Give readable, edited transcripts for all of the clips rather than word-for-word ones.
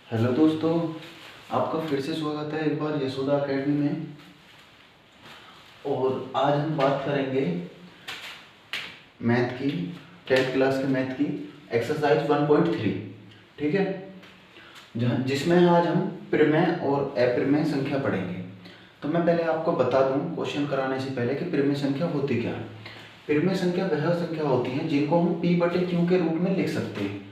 Hello दोस्तों, आपका फिर से स्वागत है एक बार यशोदा एकेडमी में। और आज हम बात करेंगे मैथ की, 10th क्लास के मैथ की एक्सरसाइज 1.3। ठीक है, जिसमें आज हम प्रमेय और अप्रमेय संख्या पढ़ेंगे। तो मैं पहले आपको बता दूं क्वेश्चन कराने से पहले कि प्रमेय संख्या होती क्या है। प्रमेय संख्या वह संख्या होती है जिनको हम P/Q के रूप में लिख सकते हैं,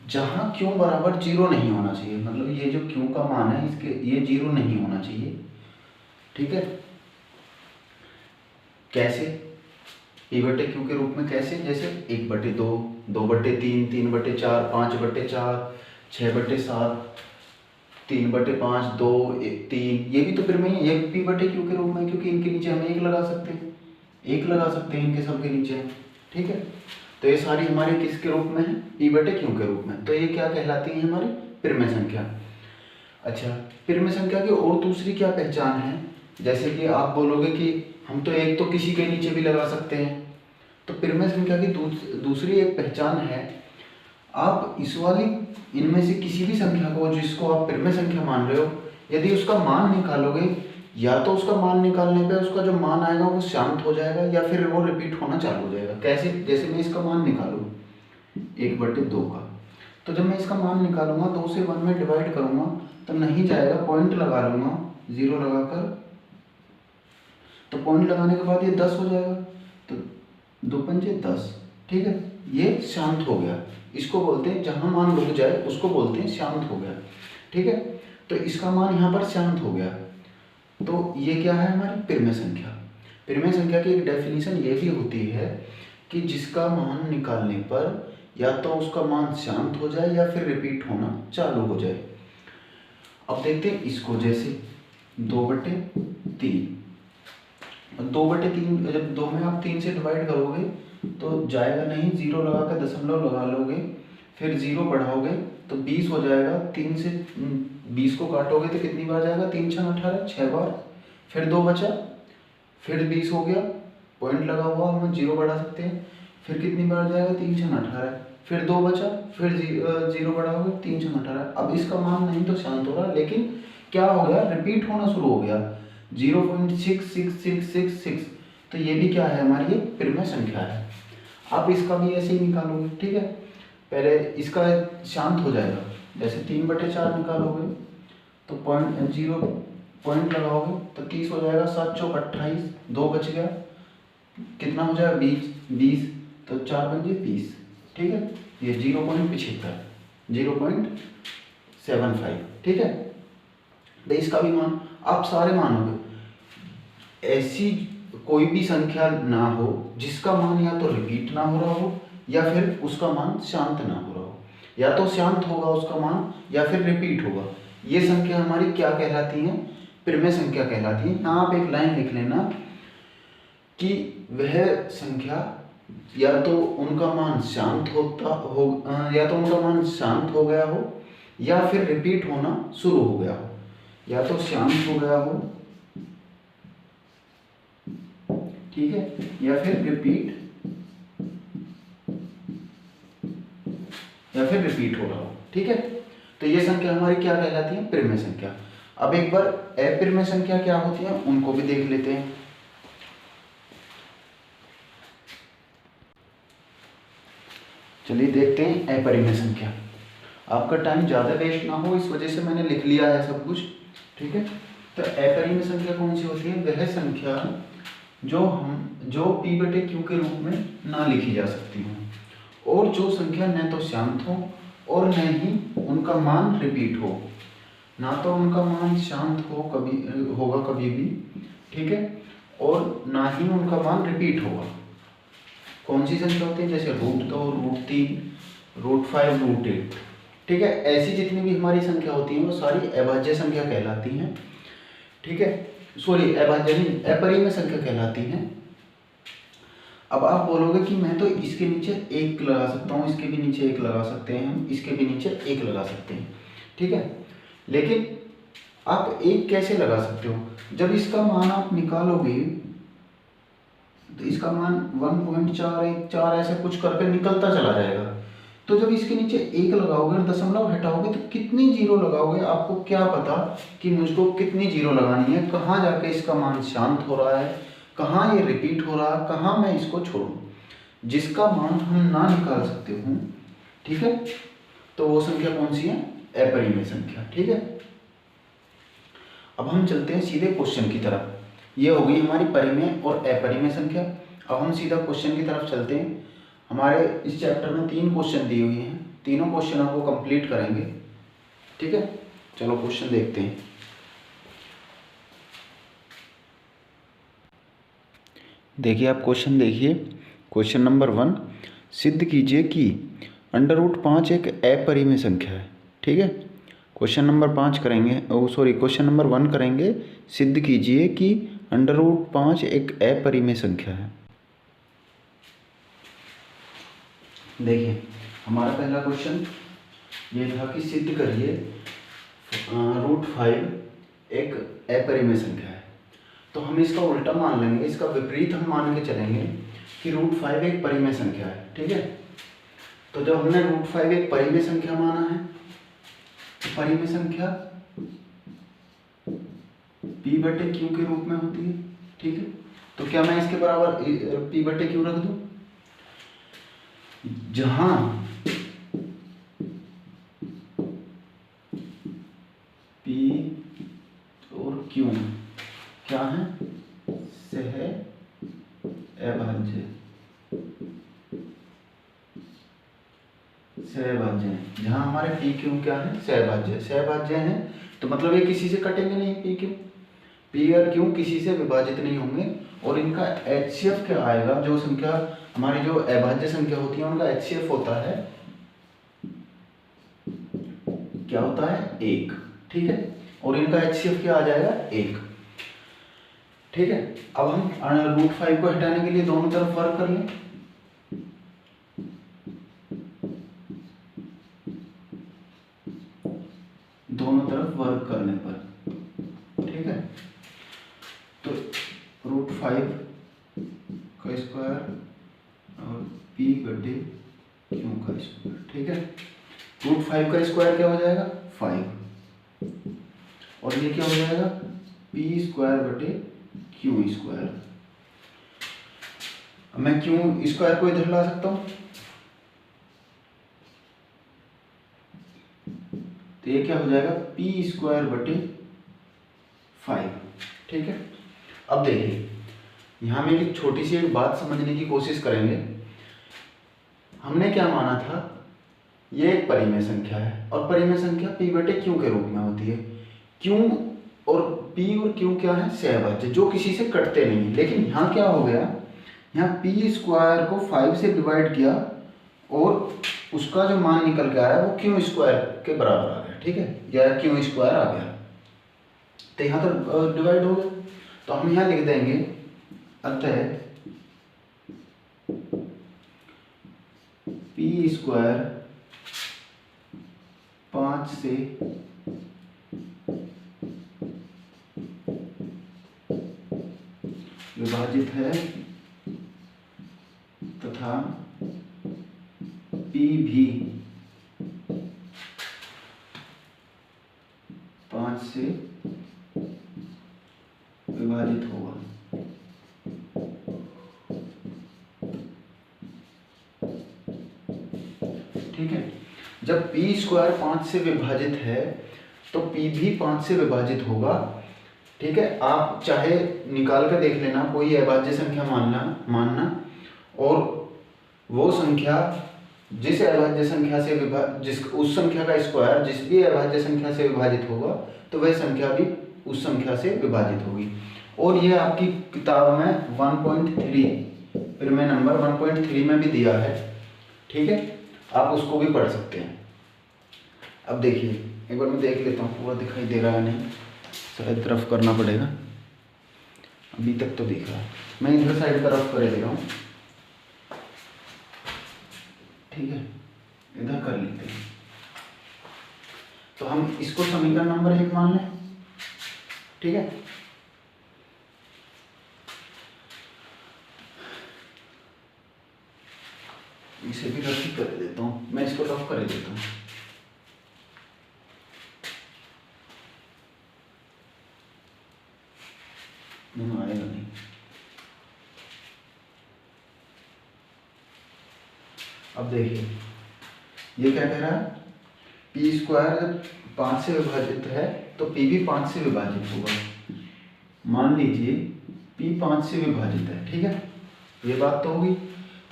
जहाँ Q बराबर 0 नहीं होना चाहिए। मतलब ये जो Q का मान है इसके ये 0 नहीं होना चाहिए। ठीक है, कैसे P/Q के रूप में? कैसे? जैसे 1/2, 2/3, 3/4, 5/4, 6/7, 3/5, 2, 3। ये भी तो प्रमेय है, ये P/Q के रूप में, क्योंकि इनके नीचे हम 1 लगा सकते हैं, 1 लगा सकते हैं इनके सबके नीचे। ठीक है, तो ये सारी हमारी किसके रूप में है? P/Q के रूप में। तो ये क्या कहलाती है? हमारी प्रमेय संख्या। अच्छा, प्रमेय संख्या की और दूसरी क्या पहचान है? जैसे कि आप बोलोगे कि हम तो एक तो किसी के नीचे भी लगा सकते हैं, तो प्रमेय संख्या की दूसरी एक पहचान है, आप इस वाली इनमें से किसी भी संख्या को जिसको आप प्रमेय संख्या मान रहे हो, यदि उसका मान निकालोगे, या तो उसका मान निकालने पे उसका जो मान आएगा वो शांत हो जाएगा या फिर वो रिपीट होना चालू हो जाएगा। कैसे? जैसे मैं इसका मान निकालूँ 1/2 का, तो जब मैं इसका मान निकालूंगा 2 से 1 में डिवाइड करूंगा तो नहीं जाएगा, पॉइंट लगा लूंगा 0 लगाकर, तो पॉइंट लगाने के बाद ये 10 हो जाएगा, तो 2 पंजे 10। ठीक है, ये शांत हो गया। इसको बोलते हैं, जहां मान रुक जाए उसको बोलते हैं शांत हो गया। ठीक है, तो इसका मान यहाँ पर शांत हो गया, तो ये क्या है? हमारी प्रमेय संख्या। प्रमेय संख्या की एक डेफिनेशन ये भी होती है कि जिसका मान निकालने पर या तो उसका मान शांत हो जाए या फिर रिपीट होना चालू हो जाए। अब देखते हैं इसको, जैसे 2/3, 2/3 जब 2 में आप 3 से डिवाइड करोगे तो जाएगा नहीं, 0 लगा कर दशमलव लगा लोगे, फिर 0 बढ़ाओगे तो 20 हो जाएगा। 3 से 20 को काटोगे तो कितनी बार जाएगा? 3 6 18, 6 बार। फिर 2 बचा, फिर 20 हो गया, पॉइंट लगा हुआ, हम 0 बढ़ा सकते हैं। फिर कितनी बार जाएगा? 3 6 18, फिर 2 बचा, फिर 0 बढ़ाओगे, 3 6 18। अब इसका मान नहीं तो शांत हो रहा, लेकिन क्या हो गया? रिपीट होना शुरू हो गया, 0.6666। तो ये भी क्या है? हमारी ये प्रमेय संख्या है। आप इसका भी ऐसे ही निकालोगे। ठीक है, पहले इसका शांत हो जाएगा, जैसे 3/4 निकालोगे तो पॉइंट 0 पॉइंट लगाओगे तो 30 हो जाएगा, 7 चौक 28, 2 बच गया, कितना हो जाएगा? 20, तो 4 पंजे 20। ठीक है, ये 0.75, 0.75। ठीक है, तो इसका भी मान, आप सारे मानोगे, ऐसी कोई भी संख्या ना हो जिसका मान या तो रिपीट ना हो रहा हो या फिर उसका मान शांत ना हो रहा हो। या तो शांत होगा उसका मान या फिर रिपीट होगा। ये संख्या हमारी क्या कहलाती है? प्रमेय संख्या कहलाती है। यहाँ आप एक लाइन लिख लेना कि वह संख्या या तो उनका मान शांत होता हो, या तो उनका मान शांत हो गया हो या फिर रिपीट होना शुरू हो गया हो। या तो शांत हो गया हो, ठीक है, या फिर रिपीट हो रहा हो। ठीक है, तो ये संख्या हमारी क्या कहलाती है? प्रमेय संख्या। अब एक बार अप्रमेय संख्या क्या होती है उनको भी देख लेते हैं। चलिए देखते हैं अपरिमेय संख्या। आपका टाइम ज़्यादा वेस्ट ना हो इस वजह से मैंने लिख लिया है सब कुछ। ठीक है, तो अपरिमेय संख्या कौन सी होती है? वह संख्या जो P/Q के रूप में ना लिखी जा सकती हो, और जो संख्या न तो शांत हो और न ही उनका मान रिपीट हो। ना तो उनका मान शांत होगा कभी भी, ठीक है, और ना ही उनका मान रिपीट होगा। कौन सी संख्या होती है? जैसे √2, √3, √5, √8। ठीक है, ऐसी जितनी भी हमारी संख्या होती है वो सारी अभाज्य संख्या कहलाती हैं। ठीक है, सॉरी, अभाज्य नहीं, अपरिमेय संख्या कहलाती हैं। अब आप बोलोगे कि मैं तो इसके नीचे 1 लगा सकता हूँ, इसके भी नीचे 1 लगा सकते हैं हम, इसके भी नीचे 1 लगा सकते हैं। ठीक है, लेकिन आप 1 कैसे लगा सकते हो? जब इसका मान आप निकालोगे तो इसका मान 1.414 ऐसे कुछ करके निकलता चला जाएगा। तो जब इसके नीचे 1 लगाओगे और दशमलव हटाओगे तो कितनी जीरो लगाओगे, आपको क्या पता कि मुझको कितनी जीरो लगानी है, कहाँ जाके इसका मान शांत हो रहा है, कहाँ ये रिपीट हो रहा है, कहाँ मैं इसको छोड़ूं, जिसका मान हम ना निकाल सकते हूँ, ठीक है, तो वो संख्या कौन सी है, अपरिमेय संख्या। ठीक है, अब हम चलते हैं सीधे क्वेश्चन की तरफ। ये हो गई हमारी परिमेय और अपरिमेय संख्या। अब हम सीधा क्वेश्चन की तरफ चलते हैं। हमारे इस चैप्टर में 3 क्वेश्चन दिए हुए हैं, तीनों क्वेश्चनों को कंप्लीट करेंगे। ठीक है, चलो क्वेश्चन देखते हैं। देखिए आप क्वेश्चन देखिए, क्वेश्चन नंबर 1, सिद्ध कीजिए कि √5 एक अपरिमेय संख्या है। ठीक है, क्वेश्चन नंबर 5 करेंगे, क्वेश्चन नंबर 1 करेंगे, सिद्ध कीजिए कि √5 एक अपरिमेय संख्या है। देखिए हमारा पहला क्वेश्चन ये था कि सिद्ध करिए √5 एक अपरिमेय संख्या है। तो हम इसका उल्टा मान लेंगे, इसका विपरीत हम मान के चलेंगे कि √5 एक परिमेय संख्या है। ठीक है, तो जब हमने √5 एक परिमेय संख्या माना है, तो परिमेय संख्या P/Q के रूप में होती है। ठीक है, तो क्या मैं इसके बराबर P/Q रख दूं, जहां P और Q क्या है, सह अभाज्य सहभाज्य है। जहां हमारे P Q क्या है, सहभाज्य है, तो मतलब ये किसी से कटेंगे नहीं, P और Q किसी से विभाजित नहीं होंगे, और इनका HCF क्या आएगा, जो संख्या हमारी जो अभाज्य संख्या होती है उनका HCF होता है, क्या होता है, 1। ठीक है, और इनका HCF क्या आ जाएगा, 1। ठीक है, अब हम √5 को हटाने के लिए दोनों तरफ वर्क कर लें। दोनों तरफ वर्क करने पर, ठीक है, तो √5 का स्क्वायर और P/Q का स्क्वायर। ठीक है, √5 का स्क्वायर क्या हो जाएगा, 5, और ये क्या हो जाएगा, P²/Q²। मैं Q स्क्वायर को इधर ला सकता हूं, तो ये क्या हो जाएगा, P²/5। ठीक है, अब देखिए यहां में एक छोटी सी एक बात समझने की कोशिश करेंगे। हमने क्या माना था, ये एक परिमेय संख्या है, और परिमेय संख्या P/Q के रूप में होती है। Q और P और Q क्या है, सहभाज्य, जो किसी से कटते नहीं। लेकिन यहाँ क्या हो गया, यहाँ P² को 5 से डिवाइड किया और उसका जो मान निकल के आया वो Q² के बराबर आ गया। ठीक है, या Q² आ गया, तो यहाँ तो डिवाइड हो गया, तो हम यहाँ लिख देंगे, अतः P² 5 से विभाजित है तथा P भी 5 से विभाजित होगा। ठीक है, जब P² 5 से विभाजित है तो P भी 5 से विभाजित होगा। ठीक है, आप चाहे निकाल कर देख लेना, कोई अभाज्य संख्या मानना और वो संख्या जिस अभाज्य संख्या से उस संख्या का स्क्वायर जिस भी अभाज्य संख्या से विभाजित होगा तो वह संख्या भी उस संख्या से विभाजित होगी। और यह आपकी किताब में 1.3 परिमेय नंबर 1.3 में भी दिया है। ठीक है, आप उसको भी पढ़ सकते हैं। अब देखिए एक बार मैं देख लेता हूँ पूरा दिखाई दे रहा है नहीं, शायद तरफ करना पड़ेगा, अभी तक तो दिख रहा है, मैं इधर साइड तरफ कर दे रहा हूँ। ठीक है, इधर कर लेते हैं, तो हम इसको समीकरण नंबर 1 मान लें। ठीक है, इसे भी रद्द कर देता हूँ, मैं इसको देता हूँ। आएगा नहीं। अब देखिए ये क्या कह रहा है, पी स्क्वायर जब 5 से विभाजित है तो पी भी 5 से विभाजित होगा। मान लीजिए पी 5 से विभाजित है, ठीक है, ये बात तो होगी।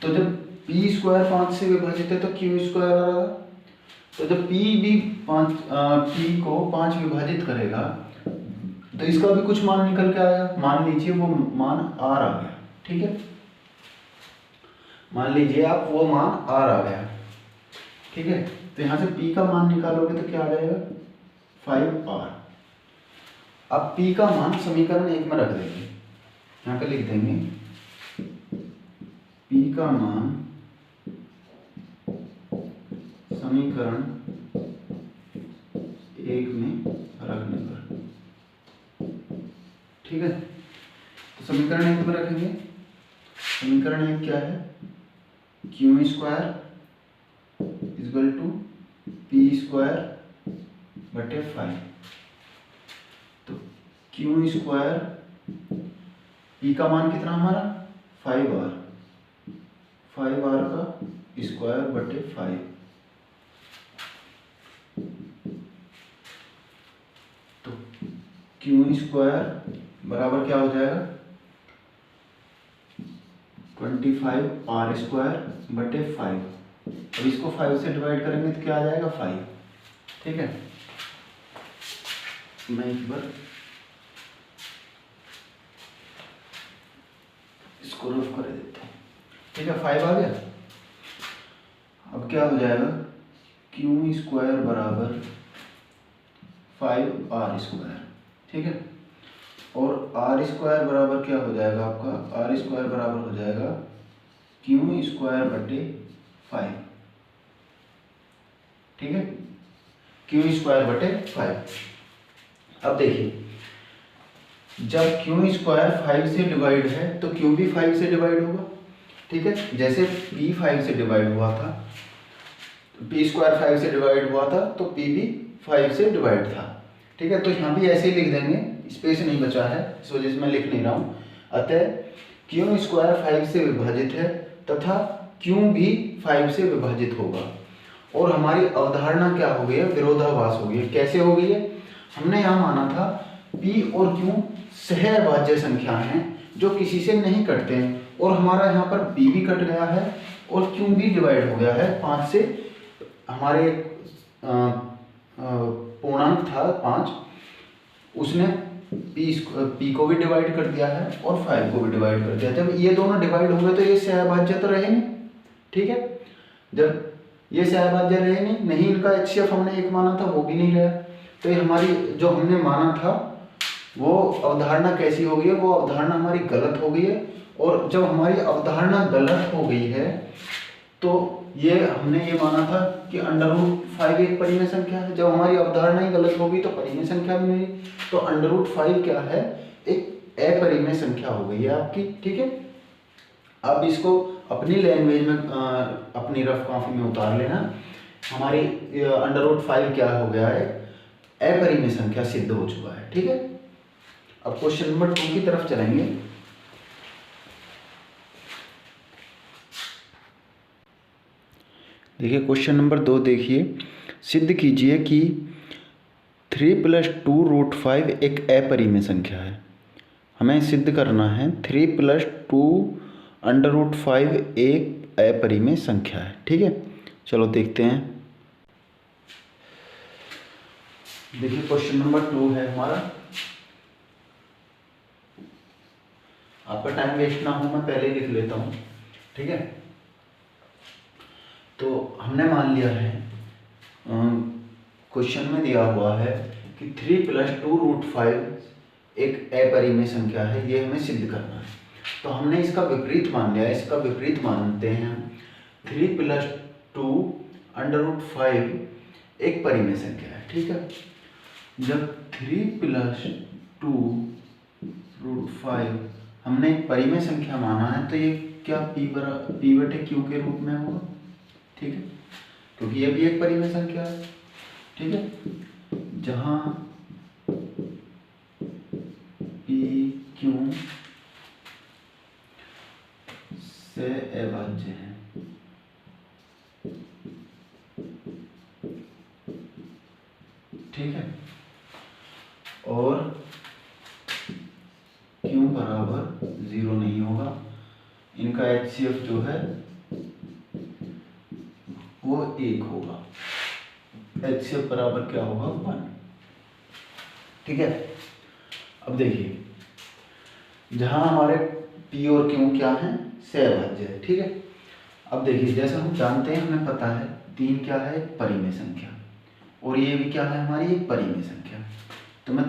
तो जब पी स्क्वायर 5 से विभाजित है तो क्यू स्क्वायर आ रहा, तो जब पी भी 5 पी को 5 विभाजित करेगा तो इसका भी कुछ मान निकल के आएगा। मान लीजिए वो मान आर आ गया, ठीक है, मान लीजिए आप वो मान आर आ गया, ठीक है। तो यहां से p का मान निकालोगे तो क्या आ जाएगा 5r। अब p का मान समीकरण 1 में रख देंगे, यहां पे लिख देंगे p का मान समीकरण 1 में रखने पर, ठीक है। तो समीकरण 1 में रखेंगे, समीकरण 1 क्या है, q square equal to p square बटे 5। तो क्यू स्क्वायर, पी का मान कितना हमारा 5r, 5r का स्क्वायर बटे 5। तो क्यू स्क्वायर बराबर क्या हो जाएगा 25r स्क्वायर बटे 5। अब इसको 5 से डिवाइड करेंगे तो क्या आ जाएगा 5, ठीक है। मैं एक बार इसको रफ कर देता हूँ, ठीक है, 5 आ गया। अब क्या हो जाएगा क्यू स्क्वायर बराबर 5r स्क्वायर, ठीक है, और आर स्क्वायर बराबर क्या हो जाएगा आपका, आर स्क्वायर बराबर हो जाएगा क्यू स्क्वायर बटे 5, ठीक है, क्यू स्क्वायर बटे 5। अब देखिए जब क्यू स्क्वायर 5 से डिवाइड है तो क्यू भी 5 से डिवाइड होगा, ठीक है। जैसे पी 5 से डिवाइड हुआ था, पी स्क्वायर 5 से डिवाइड हुआ था तो पी भी 5 से डिवाइड था, ठीक है। तो यहाँ भी ऐसे ही लिख देंगे, स्पेस नहीं बचा है इस वजह से मैं लिख नहीं रहा हूँ। अतः क्यू स्क्वायर 5 से विभाजित है तथा क्यू भी 5 से विभाजित होगा। और हमारी अवधारणा क्या हो गई है, विरोधाभास हो गई है। कैसे हो गई है, हमने यहाँ माना था p और q सहअभाज्य संख्या हैं जो किसी से नहीं कटते हैं, और हमारा यहाँ पर p भी कट गया है और q भी डिवाइड हो गया है 5 से। हमारे पूर्णांक था 5, उसने p को भी डिवाइड कर दिया है और 5 को भी डिवाइड कर दिया। जब ये दोनों डिवाइड हो गए तो ये सहअभाज्य तो रहे नहीं, ठीक है। जब ये सहअभाज्य रहे नहीं, इनका HCF हमने 1 माना था, वो भी नहीं रहा। तो ये हमारी जो हमने माना था वो अवधारणा कैसी हो गई है, वो अवधारणा हमारी गलत हो गई है। और जब हमारी अवधारणा गलत हो गई है तो ये हमने ये माना था कि √5 एक परिमेय संख्या है। जब हमारी अवधारणा ही गलत हो गई तो परिमेय संख्या भी नहीं, तो √5 क्या है, एक अपरिमेय संख्या हो गई है आपकी, ठीक है। अब इसको अपनी लैंग्वेज में अपनी रफ कॉपी में उतार लेना। हमारी √5 क्या हो गया है, अपरिमेय संख्या सिद्ध हो चुका है, ठीक है। अब क्वेश्चन नंबर 2 की तरफ चलेंगे। देखिए क्वेश्चन नंबर 2 देखिए, सिद्ध कीजिए कि 3 + 2√5 एक अपरिमेय संख्या है। हमें सिद्ध करना है 3 + 2√5 एक अपरिमेय संख्या है, ठीक है। चलो देखते हैं। देखिए क्वेश्चन नंबर 2 है हमारा। आपका टाइम वेस्ट ना हो, मैं पहले ही लिख लेता हूँ, ठीक है। तो हमने मान लिया है, क्वेश्चन में दिया हुआ है कि 3 + 2√5 एक अपरिमेय संख्या है, ये हमें सिद्ध करना है। तो हमने इसका विपरीत मान लिया है, इसका विपरीत मानते हैं हम। 3 + 2√5 एक परिमेय संख्या है, ठीक है। जब 3 + 2√5 हमने एक परिमेय संख्या माना है तो ये क्या p/q के रूप में होगा, ठीक है। क्योंकि ये भी एक परिमेय संख्या है। ठीक है, जहां पी क्यू से अभाज्य है, ठीक है, और क्यू बराबर 0 नहीं होगा, इनका HCF जो है वो 1 होगा। HCF बराबर क्या होगा? 1। ठीक है, अब देखिए, जहां हमारे P और Q क्या है? से अभाज्य है। ठीक है, अब देखिए, जैसे हम जानते हैं, हमें पता है 3 क्या है? एक परिमेय संख्या, और ये भी क्या है? हमारी एक परिमेय संख्या। तो मैं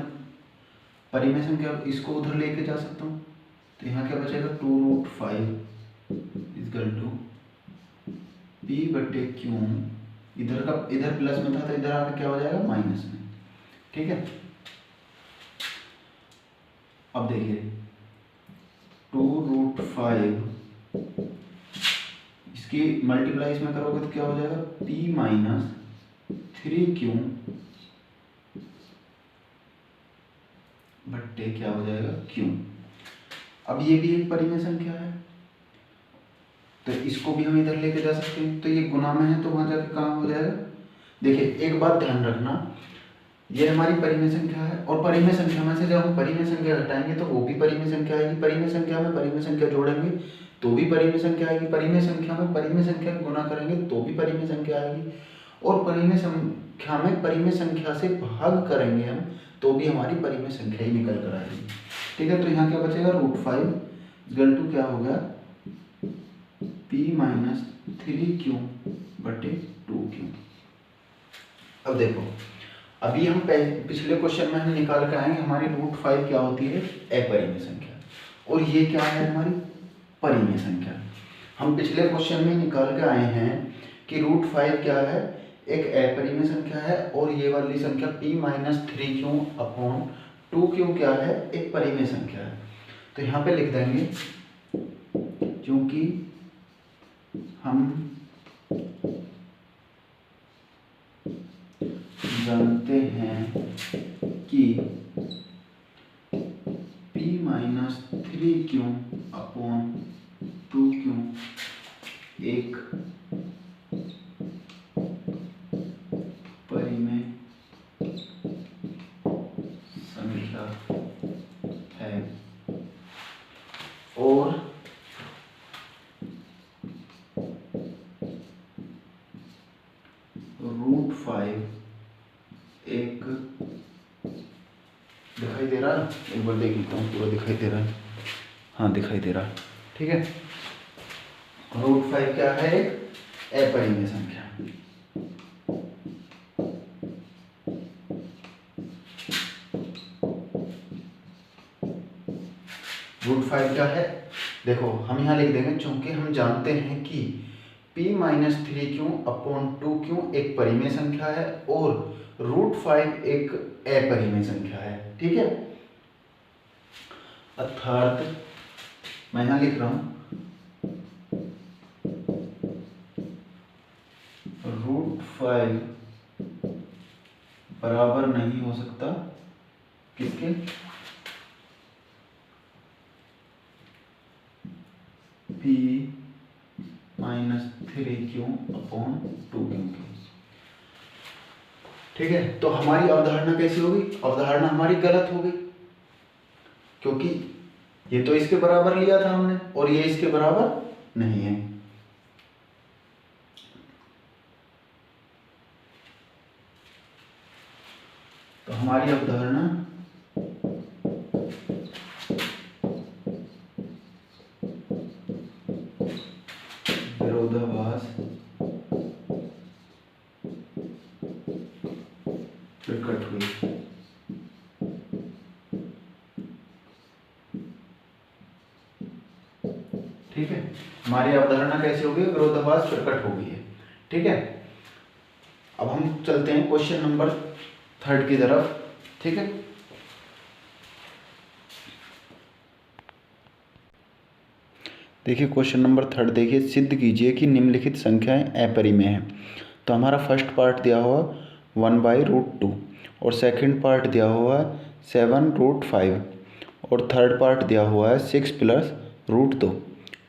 परिमेय संख्या इसको उधर लेके जा सकता हूँ, तो यहाँ क्या बचेगा? 2√5 इक्वल टू P/Q। इधर प्लस में था तो इधर आके क्या हो जाएगा? माइनस में। ठीक है, अब देखिए 2√5 इसकी मल्टीप्लाई इसमें करोगे तो क्या हो जाएगा? P-3Q बट्टे क्या हो जाएगा? Q। अब ये भी एक परिमेय संख्या है, तो इसको भी हम इधर लेके जा सकते हैं। तो ये गुना में है तो वहां जाके कहाँ हो जाएगा? देखिए, एक बात ध्यान रखना, ये हमारी परिमेय संख्या है, और परिमेय संख्या में से जब हम परिमेय संख्या घटाएंगे तो वो भी परिमेय संख्या आएगी। परिमेय संख्या में परिमेय संख्या जोड़ेंगे तो भी परिमेय संख्या आएगी। परिमेय संख्या में परिमेय संख्या गुना करेंगे तो भी परिमेय संख्या आएगी, और परिमेय संख्या में परिमेय संख्या से भाग करेंगे हम तो भी हमारी परिमेय संख्या ही निकल कर आएगी। ठीक है, तो यहाँ क्या बचेगा? √5 इक्वल टू क्या हो गया? P-3Q बटे 2Q। अब देखो, अभी हम पिछले क्वेश्चन में हम निकाल कर आएंगे हमारी √5 क्या होती है? अपरिमेय संख्या, और ये क्या है? हमारी परिमेय संख्या। हम पिछले क्वेश्चन में निकाल के आए हैं कि √5 क्या है? एक अपरिमेय संख्या है, और ये वाली संख्या P-3Q अपॉन 2Q क्या है? एक परिमेय संख्या है। तो यहाँ पे लिख देंगे, क्योंकि हम जानते हैं कि P-3Q अपॉन 2Q एक परिमेय संख्या है, और √5 एक दिखाई दे रहा है? एक बार देख लेता हूँ, पूरा दिखाई दे रहा है? हाँ, दिखाई दे रहा है। ठीक है, √5 क्या है? एक अपरिमेय संख्या। √5 क्या है? देखो, हम यहाँ लिख देंगे, चूंकि हम जानते हैं कि P-3Q अपॉन 2Q एक परिमेय संख्या है, और √5 एक अपरिमेय संख्या है। ठीक है, अर्थात मैं यहाँ लिख रहा हूँ √5 बराबर नहीं हो सकता किसके? P-3Q अपॉन 2Q के। ठीक है, तो हमारी अवधारणा कैसी होगी? अवधारणा हमारी गलत हो गई, क्योंकि ये तो इसके बराबर लिया था हमने, और ये इसके बराबर नहीं है। तो हमारी अवधारणा विरोधाभास प्रकट हुई। ठीक है, हमारी अवधारणा कैसी होगी? विरोधाभास प्रकट हो गई है। ठीक है, अब हम चलते हैं क्वेश्चन नंबर 3 की तरफ। ठीक है, देखिए क्वेश्चन नंबर 3 देखिए, सिद्ध कीजिए कि निम्नलिखित संख्याएं अपरिमेय हैं। तो हमारा फर्स्ट पार्ट दिया हुआ 1/√2 और सेकंड पार्ट दिया हुआ है 7√5 और थर्ड पार्ट दिया हुआ है 6 + √2।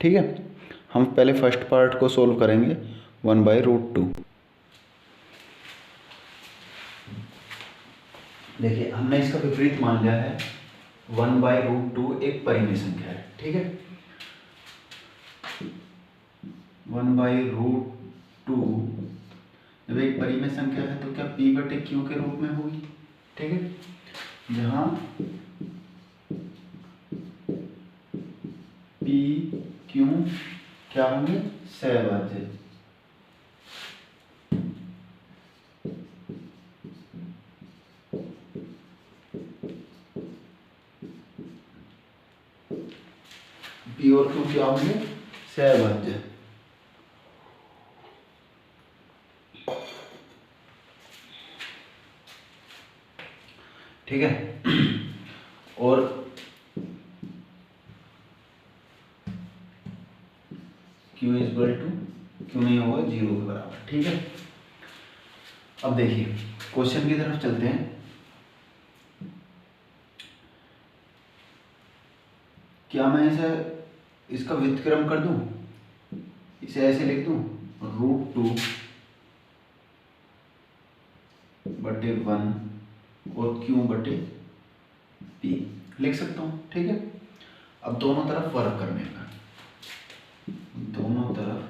ठीक है, हम पहले फर्स्ट पार्ट को सोल्व करेंगे 1/√2। देखिए हमने इसका विपरीत मान लिया है, 1/√2 एक परिमेय संख्या है। ठीक है, 1/√2 जब एक परिमेय संख्या है तो क्या P/Q के रूप में होगी। ठीक है, जहाँ P Q क्या होंगे, सहभाज्य। P और Q क्या होंगे, सहभाज्य। ठीक है, और Q क्यों नहीं होगा, 0 के बराबर। ठीक है, अब देखिए क्वेश्चन की तरफ चलते हैं। क्या मैं इसे इसका व्युत्क्रम कर दूं, इसे ऐसे लिख दूं, √2/1 और Q/P लिख सकता हूँ। ठीक है, अब दोनों तरफ वर्क करने का, दोनों तरफ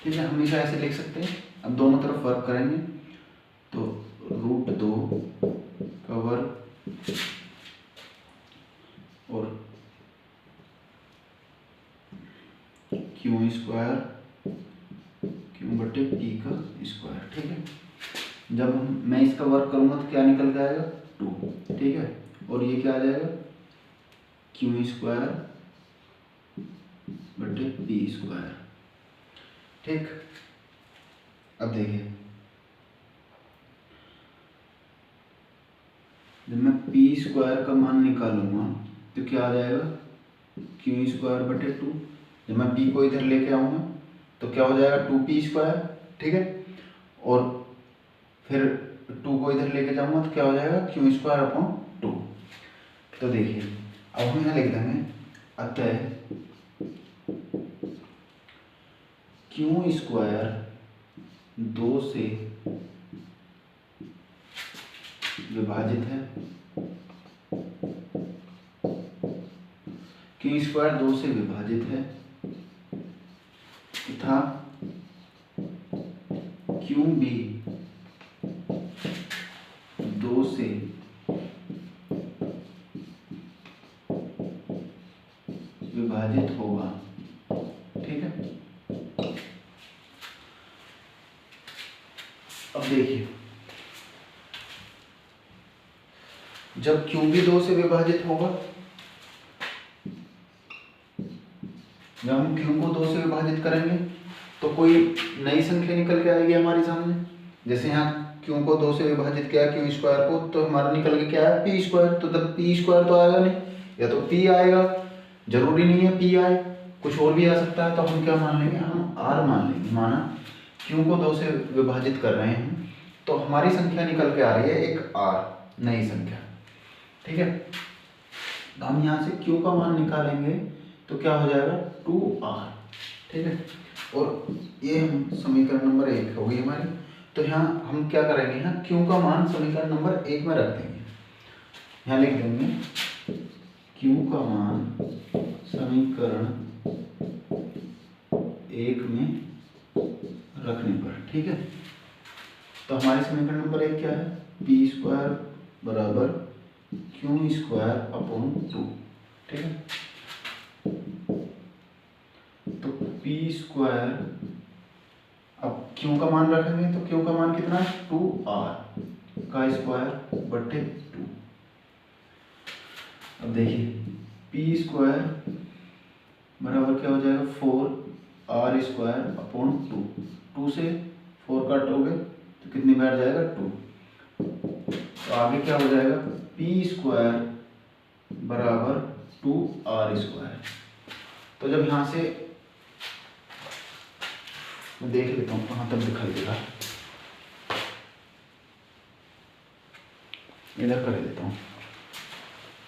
ठीक है, हमेशा ऐसे लिख सकते हैं। अब दोनों तरफ वर्क करेंगे तो √2 का वर्ग और Q² Q/P का स्क्वायर। ठीक है, जब मैं इसका वर्क करूंगा तो क्या निकल के आएगा, 2। ठीक है, और ये क्या आ जाएगा, Q² बटे P²। ठीक, अब देखिए जब मैं P² का मान निकालूंगा तो क्या आ जाएगा, Q² बटे 2। जब मैं P को इधर लेके आऊंगा तो क्या हो जाएगा, 2P²। ठीक है, और फिर 2 को इधर लेके जाऊंगा तो क्या हो जाएगा, Q²/2। तो देखिए अब हम यहाँ लिख देंगे, अतः Q² 2 से विभाजित है, Q² 2 से विभाजित है तथा QB 2 से विभाजित होगा। ठीक है, अब देखिए जब QB 2 से विभाजित होगा, जब हम Q को 2 से विभाजित करेंगे तो कोई नई संख्या निकल के आएगी हमारे सामने। जैसे यहाँ Q को 2 से विभाजित किया Q² को, तो हमारा निकल के क्या है, P²। तो तब P² तो आएगा नहीं, या तो P आएगा, जरूरी नहीं है P आए, कुछ और भी आ सकता है। तो हम क्या मान लेंगे, हम R मान लेंगे। माना Q को 2 से विभाजित कर रहे हैं तो हमारी संख्या निकल के आ रही है एक R, नई संख्या। ठीक है, तो हम यहाँ से Q का मान निकालेंगे तो क्या हो जाएगा, 2R। ठीक है, और ये हम समीकरण नंबर 1 हो गई हमारी। तो यहाँ हम क्या करेंगे, यहाँ Q का मान समीकरण नंबर 1 में रख देंगे। यहाँ लिख देंगे Q का मान समीकरण 1 में रखने पर। ठीक है, तो हमारे समीकरण नंबर 1 क्या है, P² बराबर Q²/2। ठीक है, तो P², अब Q का मान रखेंगे तो Q का मान कितना है, 2R का स्क्वायर बटे 2। अब देखिए P² बराबर क्या हो जाएगा, 4R²/2। 2 से 4 काटोगे तो कितनी बार जाएगा, 2। तो आगे क्या हो जाएगा, P² बराबर 2r²। तो जब यहाँ से मैं देख लेता हूँ कहाँ तक दिखाई देगा, इधर कर देता हूँ।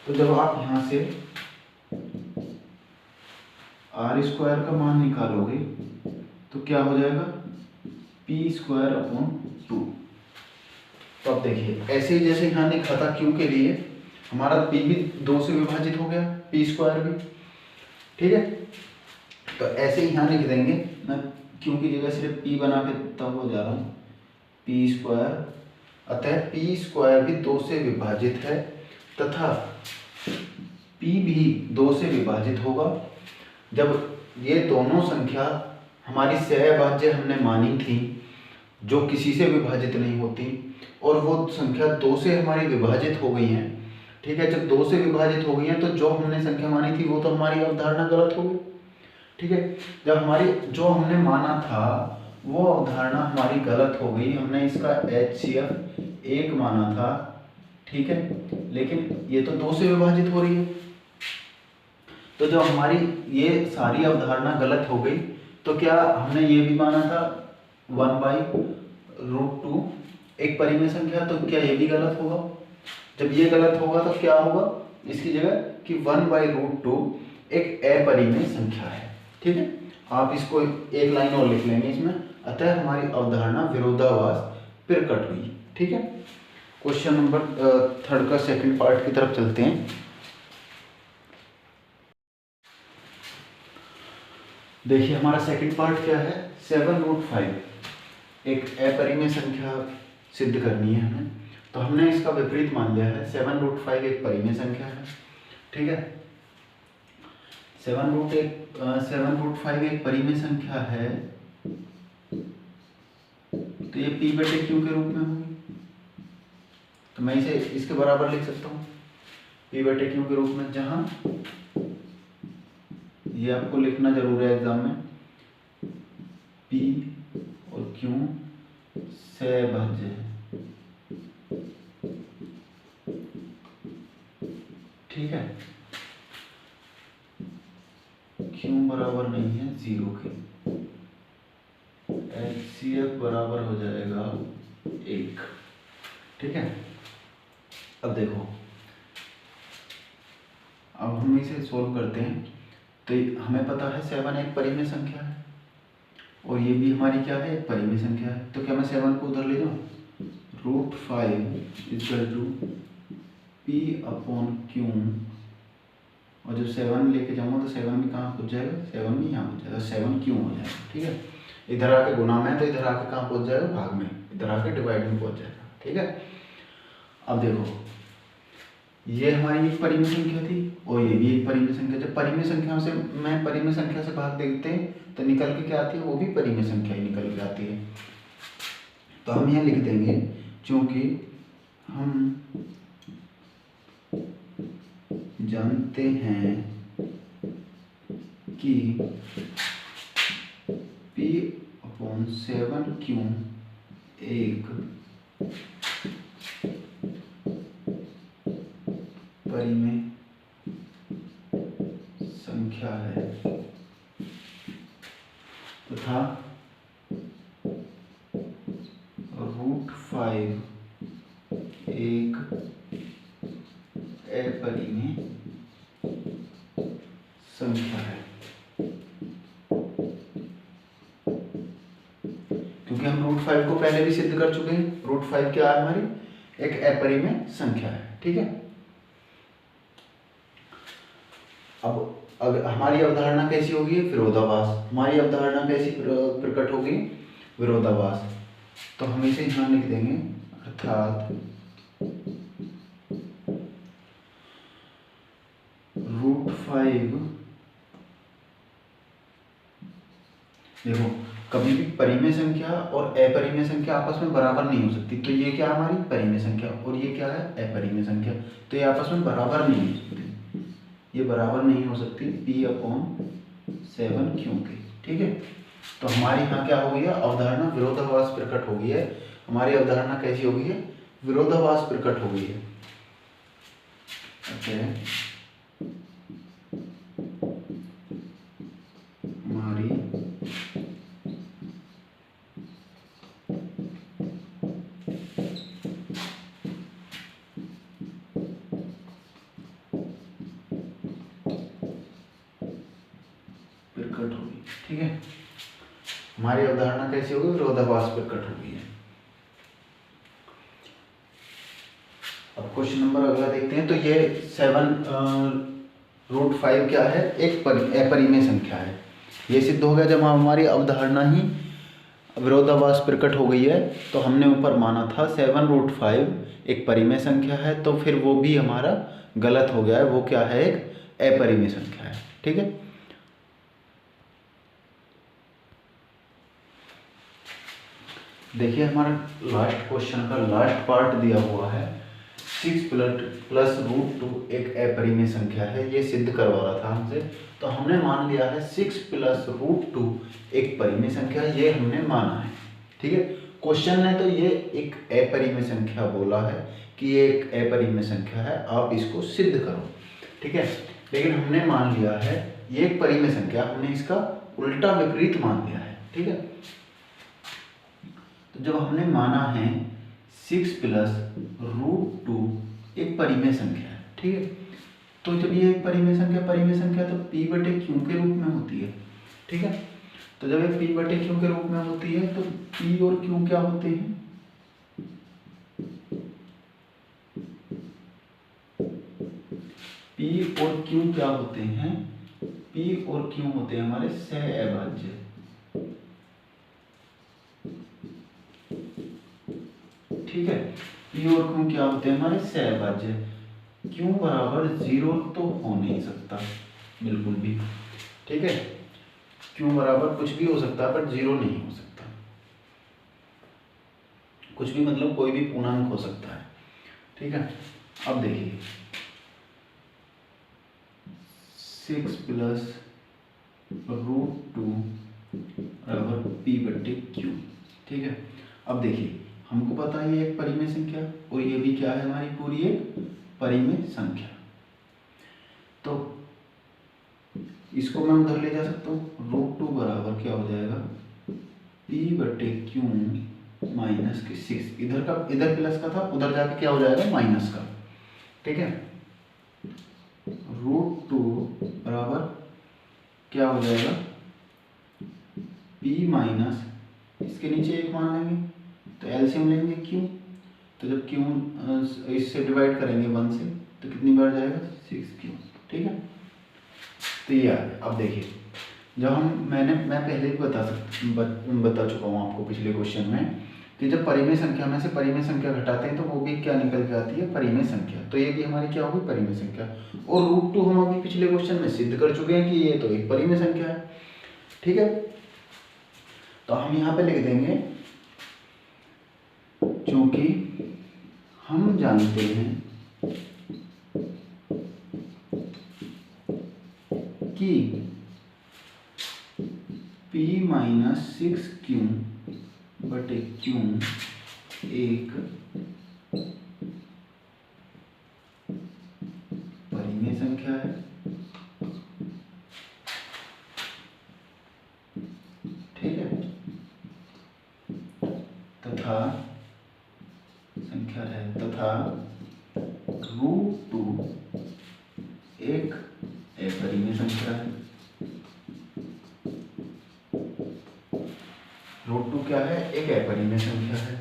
तो जब आप यहाँ से r² का मान निकालोगे तो क्या हो जाएगा, p²/2। तो अब देखिए ऐसे ही जैसे यहाँ लिखा था q के लिए, हमारा p भी 2 से विभाजित हो गया, p² भी, ठीक है। तो ऐसे ही यहाँ लिख देंगे, मैं q की जगह सिर्फ p बना के तब हो जा रहा हूँ, p²। अतः p² भी 2 से विभाजित है तथा p भी 2 से विभाजित होगा। जब ये दोनों संख्या हमारी सहभाज्य हमने मानी थी, जो किसी से विभाजित नहीं होती, और वो संख्या 2 से हमारी विभाजित हो गई हैं, ठीक है। जब 2 से विभाजित हो गई हैं तो जो हमने संख्या मानी थी वो तो हमारी अवधारणा गलत हो गई, ठीक है। जब हमारी जो हमने माना था वो अवधारणा हमारी गलत हो गई, हमने इसका HCF 1 माना था, ठीक है, लेकिन ये तो 2 से विभाजित हो रही है। तो जब हमारी ये सारी अवधारणा गलत हो गई तो क्या हमने ये भी माना था 1/√2 एक परिमेय संख्या, तो क्या ये भी गलत होगा। जब ये गलत होगा तो क्या होगा, इसकी जगह कि 1/√2 एक अपरिमेय संख्या है, ठीक है। आप इसको एक लाइन और लिख लेंगे इसमें, अतः हमारी अवधारणा विरोधाभास प्रकट हुई, ठीक है। क्वेश्चन नंबर 3 का सेकंड पार्ट की तरफ चलते हैं। देखिए हमारा सेकंड पार्ट क्या है, 7√5 एक अपरिमेय संख्या सिद्ध करनी है हमें। तो हमने इसका विपरीत मान लिया है, 7√5 एक परिमेय संख्या है, ठीक है। 7√5 एक परिमेय संख्या है, तो ये p/q के रूप में होगी। तो मैं इसे इसके बराबर लिख सकता हूँ p/q के रूप में, जहाँ ये आपको लिखना जरूर है एग्जाम में, p और q सहभाज्य है, ठीक है। q बराबर नहीं है 0 के, HCF बराबर हो जाएगा 1, ठीक है। अब देखो, अब हम इसे सोल्व करते हैं। तो हमें पता है 7 एक परिमेय संख्या है और ये भी हमारी क्या है, एक परिमेय संख्या है। तो क्या मैं 7 को उधर ले जाऊँ, √5 = p/q, और जब 7 लेके जाऊँगा तो 7 भी कहाँ पहुँच जाएगा, 7 भी यहाँ पहुँच जाएगा, 7 क्यों हो जाएगा, ठीक है। इधर आके गुणा में तो इधर आके कहाँ पहुँच जाएगा, भाग में, इधर आके डिवाइड में पहुँच जाएगा, ठीक है। अब देखो ये हमारी एक परिमेय संख्या थी और ये भी एक परिमेय संख्या। जब परिमेय संख्या से मैं परिमेय संख्या से भाग देखते हैं तो निकल के क्या आती है, वो भी परिमेय संख्या ही निकल के आती है। तो हम यहाँ लिख देंगे, क्योंकि हम जानते हैं कि p/7q एक परिमेय संख्या है तथा √5 एक अपरिमेय संख्या है। क्योंकि हम √5 को पहले भी सिद्ध कर चुके हैं, √5 क्या है, हमारी एक अपरिमेय संख्या है, ठीक है। अब अगर हमारी अवधारणा कैसी होगी, विरोधाभास। हमारी अवधारणा कैसी प्रकट होगी, विरोधाभास। तो हम इसे यहाँ लिख देंगे, अर्थात √5, देखो कभी भी परिमेय संख्या और अपरिमेय संख्या आपस में बराबर नहीं हो सकती। तो ये क्या हमारी परिमेय संख्या और ये क्या है, अपरिमेय संख्या, तो ये आपस में बराबर नहीं हो सकती, ये बराबर नहीं हो सकती p/7q के, ठीक है। तो हमारी यहाँ क्या हो गई है, अवधारणा विरोधाभास प्रकट हो गई है। हमारी अवधारणा कैसी हो गई है, विरोधाभास प्रकट हो गई है। अच्छा प्रकट होगी। ठीक है, हमारी अवधारणा कैसी होगी? विरोधाभास प्रकट होगी। अब क्वेश्चन नंबर अगला देखते हैं। तो ये 7√5 क्या है? एक अपरिमेय संख्या है। ये सिद्ध हो गया जब हमारी अवधारणा ही विरोधाभास प्रकट हो गई है। तो हमने ऊपर माना था 7√5 एक परिमेय संख्या है, तो फिर वो भी हमारा गलत हो गया है। वो क्या है? एक अपरिमेय संख्या है। ठीक है, देखिए हमारा लास्ट क्वेश्चन का लास्ट पार्ट दिया हुआ है। 6 प्लस √2 एक अपरिमेय संख्या है, ये सिद्ध करवा रहा था हमसे। तो हमने मान लिया है 6 प्लस √2 एक परिमेय संख्या है, ये हमने माना है। ठीक है, क्वेश्चन ने तो ये एक अपरिमेय संख्या बोला है कि ये एक अपरिमेय संख्या है, आप इसको सिद्ध करो। ठीक है, लेकिन हमने मान लिया है ये एक परिमेय संख्या, हमने इसका उल्टा विपरीत मान लिया है। ठीक है, तो जब हमने माना है 6 प्लस √2 एक परिमेय संख्या है। ठीक है, तो जब ये एक परिमेय संख्या तो p बटे q के रूप में होती है। ठीक है, तो जब ये p बटे q के रूप में होती है तो p और q क्या होते हैं? p और q क्या होते हैं? p और q होते हैं हमारे सहअभाज्य। ठीक है, p और q क्या होते हैं? हमारे सहअभाज्य। q बराबर 0 तो हो नहीं सकता बिल्कुल भी। ठीक है, q बराबर कुछ भी हो सकता है पर 0 नहीं हो सकता। कुछ भी मतलब कोई भी पूर्णांक हो सकता है। ठीक है, अब देखिए 6 प्लस √2 बराबर p बटे q। ठीक है, अब देखिए हमको पता है ये एक परिमेय संख्या और ये भी क्या है? हमारी पूरी एक परिमेय संख्या। तो इसको मैं उधर ले जा सकता हूँ। √2 बराबर क्या हो जाएगा? p बटे q माइनस के 6। इधर प्लस का था, उधर जाके क्या हो जाएगा? माइनस का। ठीक है, √2 बराबर क्या हो जाएगा? p माइनस इसके नीचे एक मान लेंगे तो एलसीएम लेंगे q। तो जब q इससे डिवाइड करेंगे 1 से तो कितनी बार जाएगा? 6q। ठीक है, तो ये आ गया। अब देखिए जब मैं पहले भी बता चुका हूँ आपको पिछले क्वेश्चन में कि जब परिमेय संख्या में से परिमेय संख्या घटाते हैं तो वो भी क्या निकल के आती है? परिमेय संख्या। तो ये भी हमारी क्या होगी? परिमेय संख्या। और √2 हम अभी पिछले क्वेश्चन में सिद्ध कर चुके हैं कि ये तो एक परिमेय संख्या है। ठीक है, तो हम यहाँ पे लिख देंगे क्योंकि हम जानते हैं कि p माइनस 6q बटे q एक परिमेय संख्या है। ठीक है, तथा संख्या है तथा √2 एक अपरिमेय संख्या है। √2 क्या है? एक अपरिमेय संख्या है,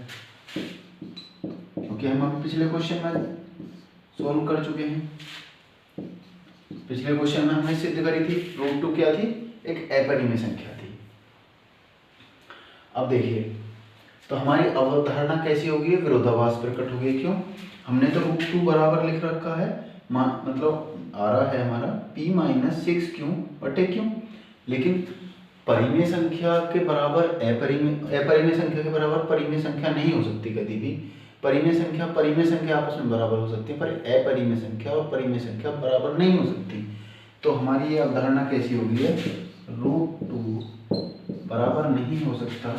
क्योंकि हम अभी पिछले क्वेश्चन में सॉल्व कर चुके हैं। पिछले क्वेश्चन में हमने सिद्ध करी थी √2 क्या थी? एक अपरिमेय संख्या थी। अब देखिए तो हमारी अवधारणा कैसी होगी? विरोधाभास प्रकट होगी। क्यों? हमने तो √2 बराबर लिख रखा है, मतलब आ रहा है हमारा p माइनस 6q बटे q, लेकिन परिमेय संख्या के बराबर अपरिमेय संख्या के बराबर परिमेय संख्या नहीं हो सकती कभी भी। परिमेय संख्या आपस में बराबर हो सकती है, पर अपरिमेय संख्या और परिमेय संख्या बराबर नहीं हो सकती। तो हमारी ये अवधारणा कैसी होगी? है √2 बराबर नहीं हो सकता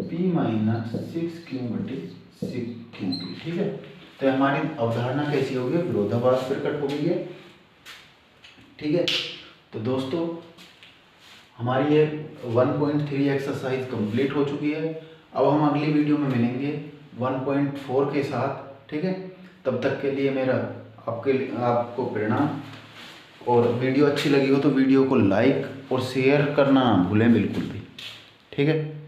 p माइनस 6q बटे 6q। ठीक है, तो हमारी अवधारणा कैसी होगी? विरोधाभास प्रकट हो गई है। ठीक है, तो दोस्तों हमारी ये 1.3 एक्सरसाइज कंप्लीट हो चुकी है। अब हम अगली वीडियो में मिलेंगे 1.4 के साथ। ठीक है, तब तक के लिए मेरा आपको प्रणाम। और वीडियो अच्छी लगी हो तो वीडियो को लाइक और शेयर करना ना भूलें बिल्कुल भी। ठीक है।